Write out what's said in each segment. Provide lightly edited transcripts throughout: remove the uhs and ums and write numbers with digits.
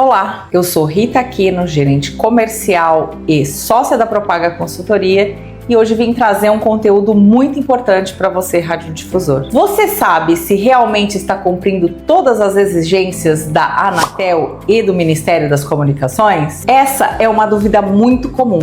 Olá, eu sou Rita Aquino, gerente comercial e sócia da Propaga Consultoria, e hoje vim trazer um conteúdo muito importante para você, radiodifusor. Você sabe se realmente está cumprindo todas as exigências da Anatel e do Ministério das Comunicações? Essa é uma dúvida muito comum,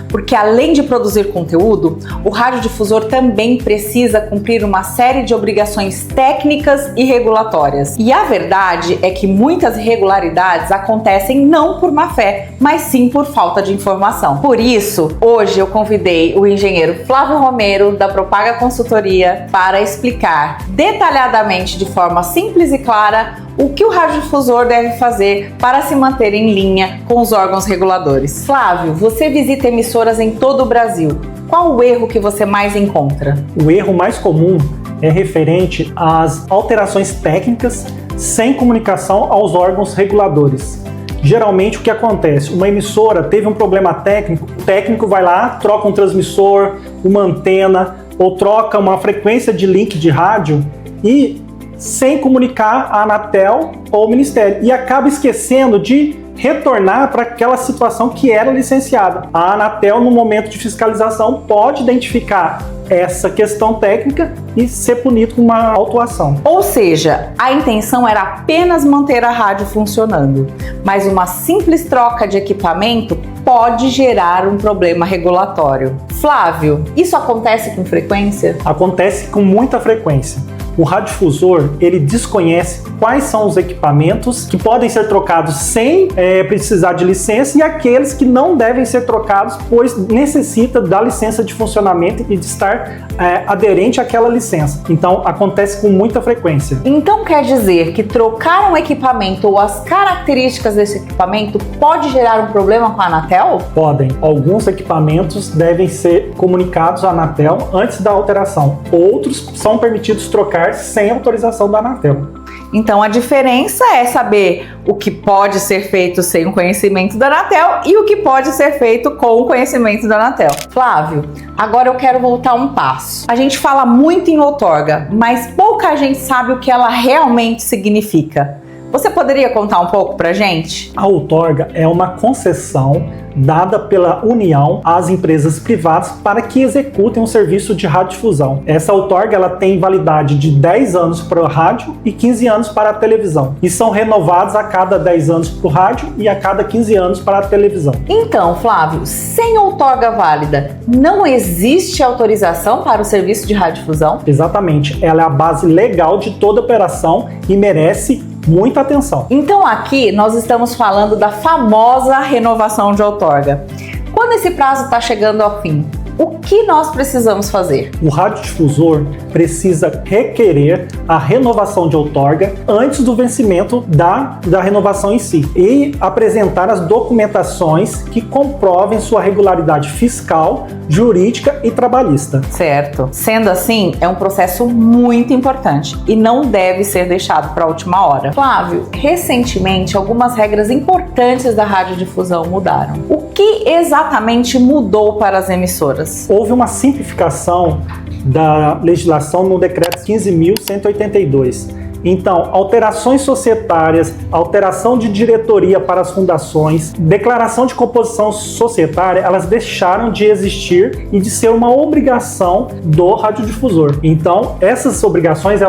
porque além de produzir conteúdo, o radiodifusor também precisa cumprir uma série de obrigações técnicas e regulatórias. E a verdade é que muitas irregularidades acontecem não por má fé, mas sim por falta de informação. Por isso, hoje eu convidei o engenheiro Flávio Romero, da Propaga Consultoria, para explicar detalhadamente, de forma simples e clara, o que o radiodifusor deve fazer para se manter em linha com os órgãos reguladores. Flávio, você visita emissoras em todo o Brasil. Qual o erro que você mais encontra? O erro mais comum é referente às alterações técnicas sem comunicação aos órgãos reguladores. Geralmente o que acontece? Uma emissora teve um problema técnico, o técnico vai lá, troca um transmissor, uma antena ou troca uma frequência de link de rádio e sem comunicar a Anatel ou o Ministério, e acaba esquecendo de retornar para aquela situação que era licenciada. A Anatel, no momento de fiscalização, pode identificar essa questão técnica e ser punido com uma autuação. Ou seja, a intenção era apenas manter a rádio funcionando, mas uma simples troca de equipamento pode gerar um problema regulatório. Flávio, isso acontece com frequência? Acontece com muita frequência. O radiodifusor, ele desconhece quais são os equipamentos que podem ser trocados sem precisar de licença e aqueles que não devem ser trocados, pois necessita da licença de funcionamento e de estar aderente àquela licença. Então, acontece com muita frequência. Então, quer dizer que trocar um equipamento ou as características desse equipamento pode gerar um problema com a Anatel? Podem. Alguns equipamentos devem ser comunicados à Anatel antes da alteração. Outros são permitidos trocar sem autorização da Anatel. Então a diferença é saber o que pode ser feito sem o conhecimento da Anatel e o que pode ser feito com o conhecimento da Anatel. Flávio, agora eu quero voltar um passo. A gente fala muito em outorga, mas pouca gente sabe o que ela realmente significa. Você poderia contar um pouco pra gente? A outorga é uma concessão dada pela União às empresas privadas para que executem um serviço de radiodifusão. Essa outorga ela tem validade de 10 anos para o rádio e 15 anos para a televisão. E são renovados a cada 10 anos para o rádio e a cada 15 anos para a televisão. Então, Flávio, sem outorga válida, não existe autorização para o serviço de radiodifusão? Exatamente. Ela é a base legal de toda operação e merece muita atenção. Então aqui nós estamos falando da famosa renovação de outorga. Quando esse prazo está chegando ao fim, o que nós precisamos fazer? O radiodifusor precisa requerer a renovação de outorga antes do vencimento da renovação em si e apresentar as documentações que comprovem sua regularidade fiscal, jurídica e trabalhista. Certo. Sendo assim, é um processo muito importante e não deve ser deixado para a última hora. Flávio, recentemente algumas regras importantes da radiodifusão mudaram. O que exatamente mudou para as emissoras? Houve uma simplificação da legislação no decreto 15.182. Então, alterações societárias, alteração de diretoria para as fundações, declaração de composição societária, elas deixaram de existir e de ser uma obrigação do radiodifusor. Então, essas obrigações,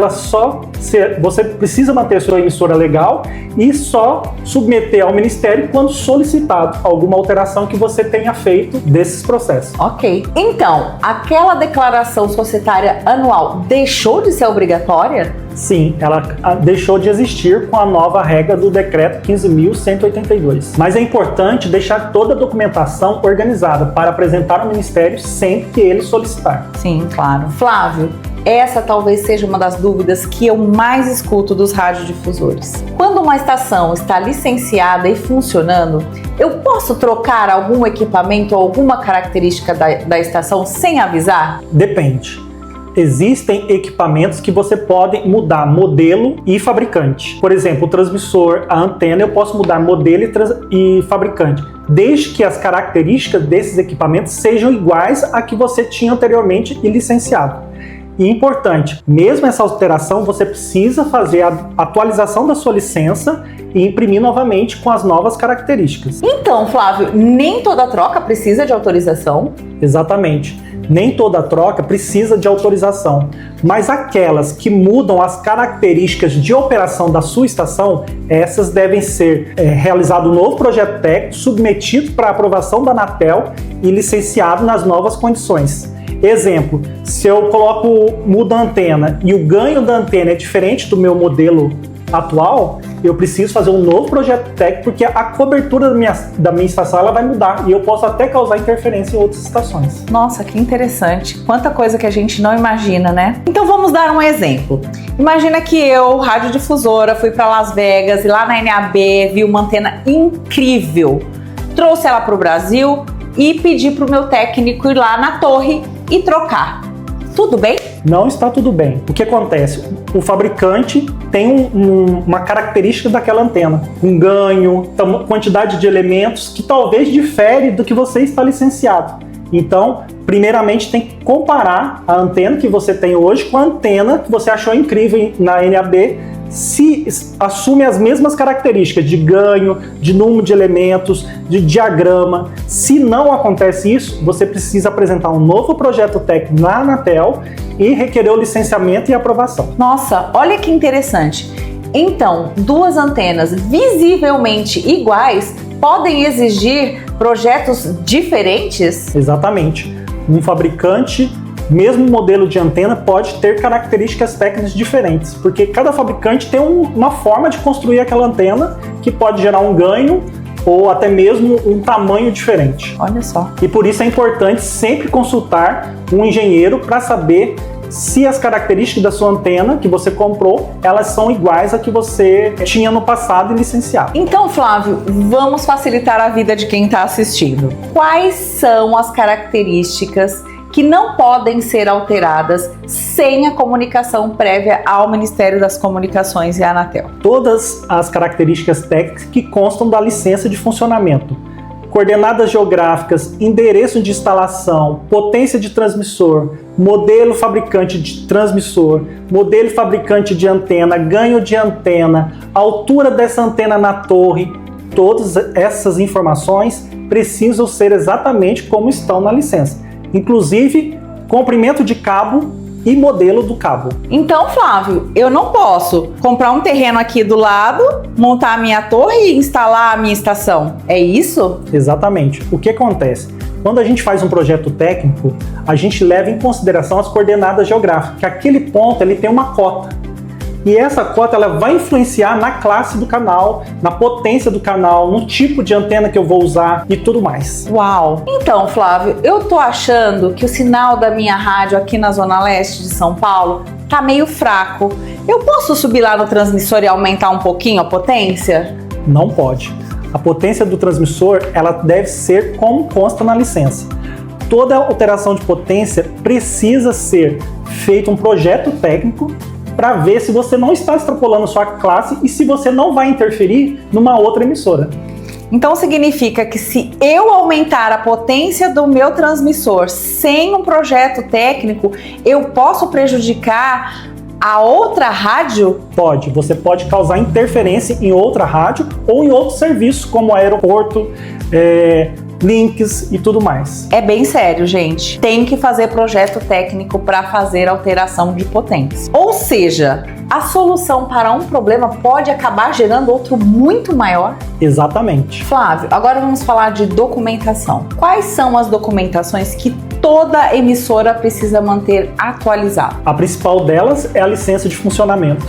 você precisa manter sua emissora legal e só submeter ao Ministério quando solicitado alguma alteração que você tenha feito desses processos. Ok. Então, aquela declaração societária anual deixou de ser obrigatória? Sim, ela deixou de existir com a nova regra do decreto 15.182. Mas é importante deixar toda a documentação organizada para apresentar ao Ministério sempre que ele solicitar. Sim, claro. Flávio, essa talvez seja uma das dúvidas que eu mais escuto dos radiodifusores. Quando uma estação está licenciada e funcionando, eu posso trocar algum equipamento ou alguma característica da estação sem avisar? Depende. Existem equipamentos que você pode mudar modelo e fabricante. Por exemplo, o transmissor, a antena, eu posso mudar modelo e fabricante, desde que as características desses equipamentos sejam iguais a que você tinha anteriormente e licenciado. E importante, mesmo essa alteração, você precisa fazer a atualização da sua licença e imprimir novamente com as novas características. Então, Flávio, nem toda troca precisa de autorização? Exatamente. Nem toda troca precisa de autorização, mas aquelas que mudam as características de operação da sua estação, essas devem ser realizado um novo projeto técnico, submetido para aprovação da Anatel e licenciado nas novas condições. Exemplo, se eu mudo a antena e o ganho da antena é diferente do meu modelo atual, eu preciso fazer um novo projeto técnico porque a cobertura da minha estação ela vai mudar e eu posso até causar interferência em outras estações. Nossa, que interessante. Quanta coisa que a gente não imagina, né? Então vamos dar um exemplo. Imagina que eu, radiodifusora, fui para Las Vegas e lá na NAB vi uma antena incrível. Trouxe ela para o Brasil e pedi para o meu técnico ir lá na torre e trocar. Tudo bem? Não está tudo bem. O que acontece? O fabricante tem uma característica daquela antena, um ganho, quantidade de elementos que talvez difere do que você está licenciado. Então, primeiramente tem que comparar a antena que você tem hoje com a antena que você achou incrível na NAB, se assume as mesmas características de ganho, de número de elementos, de diagrama. Se não acontece isso, você precisa apresentar um novo projeto técnico na Anatel e requerer o licenciamento e aprovação. Nossa, olha que interessante. Então, duas antenas visivelmente iguais podem exigir projetos diferentes? Exatamente. Um fabricante, mesmo modelo de antena, pode ter características técnicas diferentes, porque cada fabricante tem uma forma de construir aquela antena que pode gerar um ganho ou até mesmo um tamanho diferente. Olha só. E por isso é importante sempre consultar um engenheiro para saber se as características da sua antena que você comprou, elas são iguais a que você tinha no passado e licenciado. Então, Flávio, vamos facilitar a vida de quem está assistindo. Quais são as características que não podem ser alteradas sem a comunicação prévia ao Ministério das Comunicações e à Anatel? Todas as características técnicas que constam da licença de funcionamento. Coordenadas geográficas, endereço de instalação, potência de transmissor, modelo fabricante de transmissor, modelo fabricante de antena, ganho de antena, altura dessa antena na torre, todas essas informações precisam ser exatamente como estão na licença. Inclusive, comprimento de cabo e modelo do cabo. Então, Flávio, eu não posso comprar um terreno aqui do lado, montar a minha torre e instalar a minha estação. É isso? Exatamente. O que acontece? Quando a gente faz um projeto técnico, a gente leva em consideração as coordenadas geográficas, que aquele ponto ele tem uma cota. E essa cota ela vai influenciar na classe do canal, na potência do canal, no tipo de antena que eu vou usar e tudo mais. Uau! Então, Flávio, eu tô achando que o sinal da minha rádio aqui na Zona Leste de São Paulo tá meio fraco. Eu posso subir lá no transmissor e aumentar um pouquinho a potência? Não pode. A potência do transmissor ela deve ser como consta na licença. Toda alteração de potência precisa ser feito um projeto técnico para ver se você não está extrapolando sua classe e se você não vai interferir numa outra emissora. Então significa que se eu aumentar a potência do meu transmissor sem um projeto técnico, eu posso prejudicar a outra rádio? Pode. Você pode causar interferência em outra rádio ou em outros serviços como aeroporto, links e tudo mais. É bem sério, gente. Tem que fazer projeto técnico para fazer alteração de potência. Ou seja, a solução para um problema pode acabar gerando outro muito maior? Exatamente. Flávio, agora vamos falar de documentação. Quais são as documentações que toda emissora precisa manter atualizada? A principal delas é a licença de funcionamento.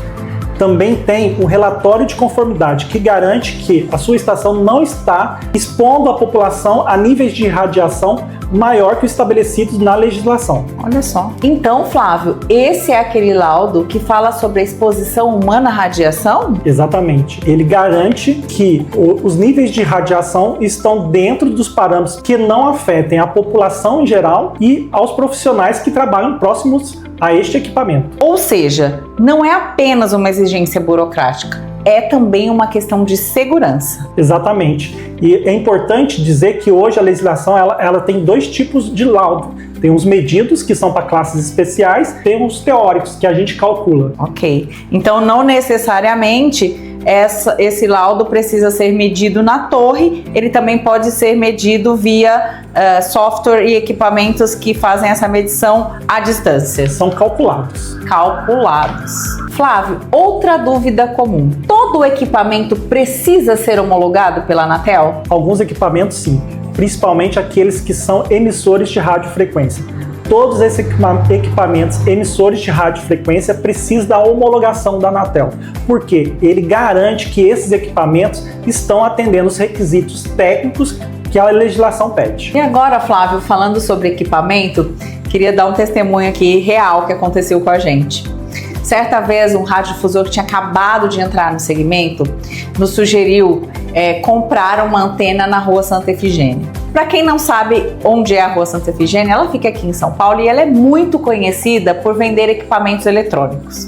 Também tem um relatório de conformidade que garante que a sua estação não está expondo a população a níveis de radiação maior que os estabelecidos na legislação. Olha só. Então, Flávio, esse é aquele laudo que fala sobre a exposição humana à radiação? Exatamente. Ele garante que os níveis de radiação estão dentro dos parâmetros que não afetem a população em geral e aos profissionais que trabalham próximos a este equipamento. Ou seja, não é apenas uma exigência burocrática, é também uma questão de segurança. Exatamente. E é importante dizer que hoje a legislação ela tem dois tipos de laudo. Tem uns medidos, que são para classes especiais, tem uns teóricos, que a gente calcula. Ok. Então, não necessariamente esse laudo precisa ser medido na torre, ele também pode ser medido via software e equipamentos que fazem essa medição à distância. São calculados. Flávio, outra dúvida comum. Todo equipamento precisa ser homologado pela Anatel? Alguns equipamentos sim, principalmente aqueles que são emissores de radiofrequência. Todos esses equipamentos emissores de radiofrequência precisam da homologação da Anatel, porque ele garante que esses equipamentos estão atendendo os requisitos técnicos que a legislação pede. E agora, Flávio, falando sobre equipamento, queria dar um testemunho aqui real que aconteceu com a gente. Certa vez, um radiodifusor que tinha acabado de entrar no segmento nos sugeriu comprar uma antena na Rua Santa Efigênia. Para quem não sabe onde é a Rua Santa Efigênia, ela fica aqui em São Paulo e ela é muito conhecida por vender equipamentos eletrônicos.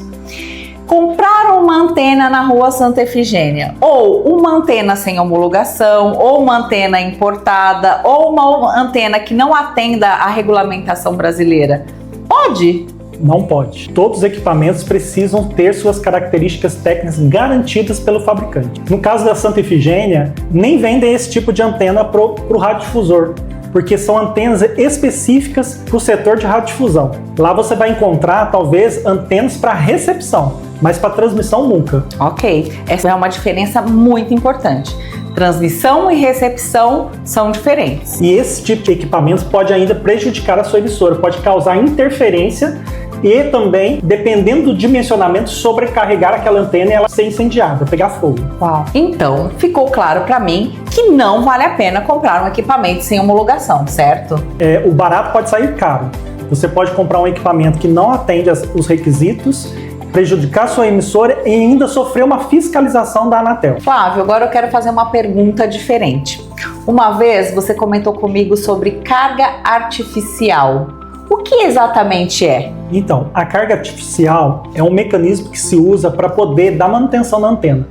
Comprar uma antena na Rua Santa Efigênia, ou uma antena sem homologação, ou uma antena importada, ou uma antena que não atenda à regulamentação brasileira, pode? Não pode. Todos os equipamentos precisam ter suas características técnicas garantidas pelo fabricante. No caso da Santa Efigênia, nem vendem esse tipo de antena para o radiodifusor, porque são antenas específicas para o setor de radiodifusão. Lá você vai encontrar, talvez, antenas para recepção, mas para transmissão nunca. Ok, essa é uma diferença muito importante. Transmissão e recepção são diferentes. E esse tipo de equipamento pode ainda prejudicar a sua emissora, pode causar interferência e também, dependendo do dimensionamento, sobrecarregar aquela antena e ela ser incendiada, pegar fogo. Uau. Então, ficou claro para mim que não vale a pena comprar um equipamento sem homologação, certo? O barato pode sair caro. Você pode comprar um equipamento que não atende os requisitos, prejudicar sua emissora e ainda sofrer uma fiscalização da Anatel. Flávio, agora eu quero fazer uma pergunta diferente. Uma vez você comentou comigo sobre carga artificial. O que exatamente é? Então, a carga artificial é um mecanismo que se usa para poder dar manutenção na antena.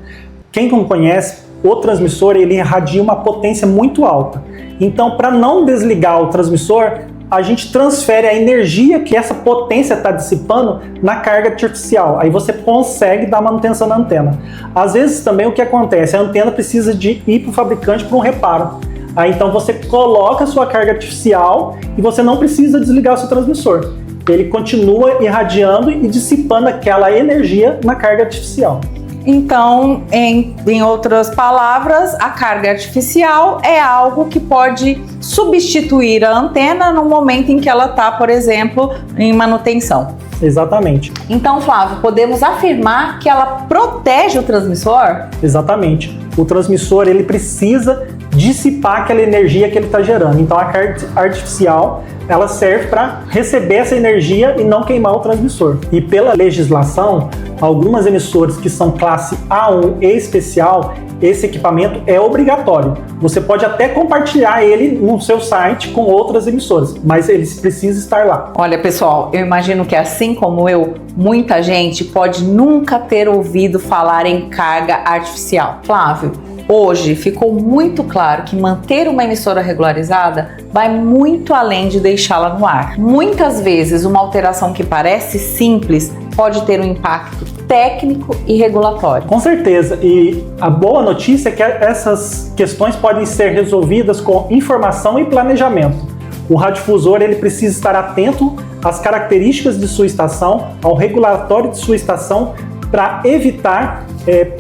Quem não conhece, o transmissor ele irradia uma potência muito alta. Então, para não desligar o transmissor, a gente transfere a energia que essa potência está dissipando na carga artificial. Aí você consegue dar manutenção na antena. Às vezes também o que acontece, a antena precisa de ir para o fabricante para um reparo. Aí então você coloca a sua carga artificial e você não precisa desligar o seu transmissor. Ele continua irradiando e dissipando aquela energia na carga artificial. Então, em outras palavras, a carga artificial é algo que pode substituir a antena no momento em que ela está, por exemplo, em manutenção. Exatamente. Então, Flávio, podemos afirmar que ela protege o transmissor? Exatamente. O transmissor ele precisa dissipar aquela energia que ele está gerando. Então, a carga artificial ela serve para receber essa energia e não queimar o transmissor. E pela legislação, algumas emissoras que são classe A1 e especial, esse equipamento é obrigatório. Você pode até compartilhar ele no seu site com outras emissoras, mas ele precisa estar lá. Olha, pessoal, eu imagino que assim como eu, muita gente pode nunca ter ouvido falar em carga artificial. Flávio, hoje ficou muito claro que manter uma emissora regularizada vai muito além de deixá-la no ar. Muitas vezes, uma alteração que parece simples pode ter um impacto técnico e regulatório. Com certeza, e a boa notícia é que essas questões podem ser resolvidas com informação e planejamento. O radiodifusor ele precisa estar atento às características de sua estação, ao regulatório de sua estação, para evitar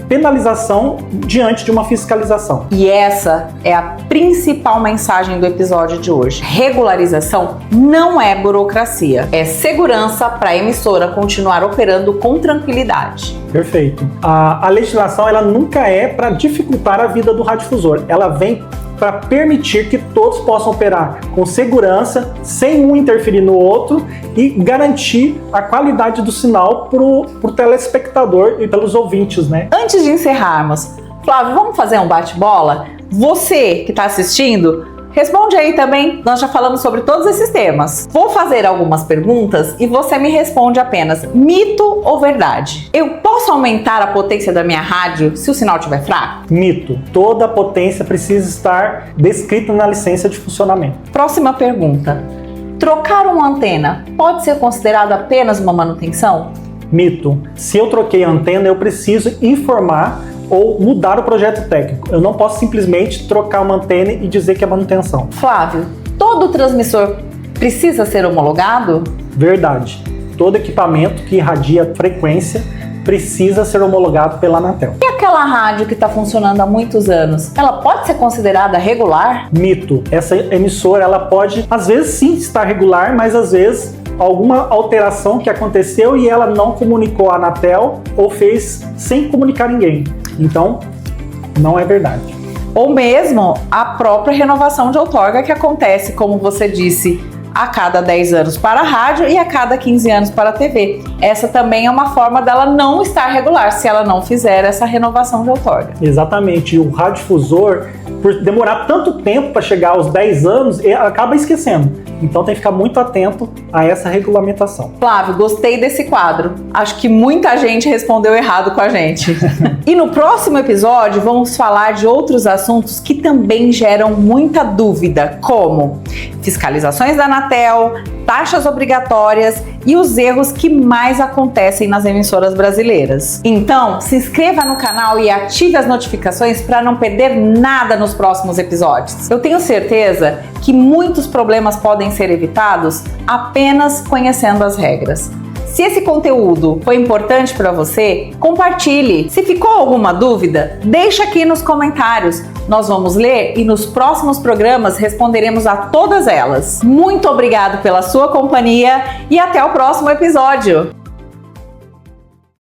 penalização diante de uma fiscalização. E essa é a principal mensagem do episódio de hoje. Regularização não é burocracia, é segurança para a emissora continuar operando com tranquilidade. Perfeito. A legislação ela nunca é para dificultar a vida do radiodifusor, ela vem para permitir que todos possam operar com segurança, sem um interferir no outro e garantir a qualidade do sinal para o telespectador e pelos ouvintes, né? Antes de encerrarmos, Flávio, vamos fazer um bate-bola? Você que está assistindo, responde aí também, nós já falamos sobre todos esses temas. Vou fazer algumas perguntas e você me responde apenas mito ou verdade. Eu posso aumentar a potência da minha rádio se o sinal estiver fraco? Mito. Toda a potência precisa estar descrita na licença de funcionamento. Próxima pergunta. trocar uma antena pode ser considerado apenas uma manutenção? Mito. Se eu troquei a antena, eu preciso informar ou mudar o projeto técnico. Eu não posso simplesmente trocar uma antena e dizer que é manutenção. Flávio, todo transmissor precisa ser homologado? Verdade. Todo equipamento que irradia frequência precisa ser homologado pela Anatel. E aquela rádio que está funcionando há muitos anos, ela pode ser considerada regular? Mito. Essa emissora, ela pode, às vezes sim, estar regular, mas às vezes alguma alteração que aconteceu e ela não comunicou a Anatel ou fez sem comunicar ninguém. Então, não é verdade. Ou mesmo a própria renovação de outorga que acontece, como você disse, a cada 10 anos para a rádio e a cada 15 anos para a TV. Essa também é uma forma dela não estar regular, se ela não fizer essa renovação de outorga. Exatamente. E o radiodifusor, por demorar tanto tempo para chegar aos 10 anos, acaba esquecendo. Então tem que ficar muito atento a essa regulamentação. Flávio, gostei desse quadro. Acho que muita gente respondeu errado com a gente. E no próximo episódio vamos falar de outros assuntos que também geram muita dúvida, como fiscalizações da Anatel, taxas obrigatórias e os erros que mais acontecem nas emissoras brasileiras. Então, se inscreva no canal e ative as notificações para não perder nada nos próximos episódios. Eu tenho certeza que muitos problemas podem ser evitados apenas conhecendo as regras. Se esse conteúdo foi importante para você, compartilhe. Se ficou alguma dúvida, deixa aqui nos comentários. Nós vamos ler e nos próximos programas responderemos a todas elas. Muito obrigado pela sua companhia e até o próximo episódio!